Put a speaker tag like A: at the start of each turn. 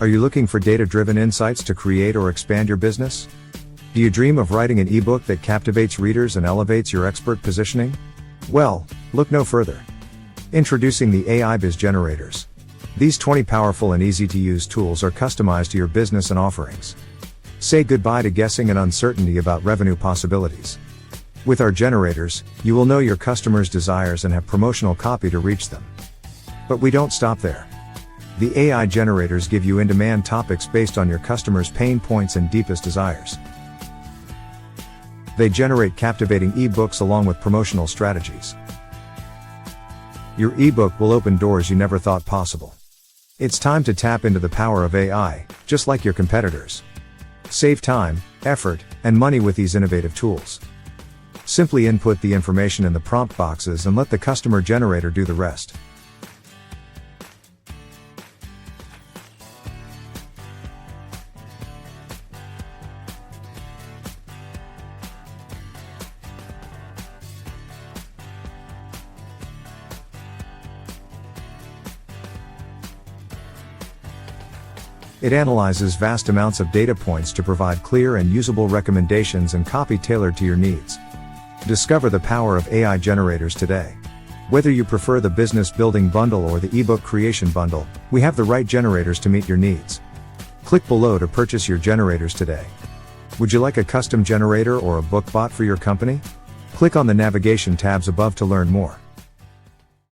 A: Are you looking for data-driven insights to create or expand your business? Do you dream of writing an ebook that captivates readers and elevates your expert positioning? Well, look no further. Introducing the AI Biz Generators. These 20 powerful and easy-to-use tools are customized to your business and offerings. Say goodbye to guessing and uncertainty about revenue possibilities. With our generators, you will know your customers' desires and have promotional copy to reach them. But we don't stop there. The AI generators give you in-demand topics based on your customers' pain points and deepest desires. They generate captivating ebooks along with promotional strategies. Your ebook will open doors you never thought possible. It's time to tap into the power of AI, just like your competitors. Save time, effort, and money with these innovative tools. Simply input the information in the prompt boxes and let the customer generator do the rest. It analyzes vast amounts of data points to provide clear and usable recommendations and copy tailored to your needs. Discover the power of AI generators today. Whether you prefer the business building bundle or the ebook creation bundle, we have the right generators to meet your needs. Click below to purchase your generators today. Would you like a custom generator or a book bot for your company? Click on the navigation tabs above to learn more.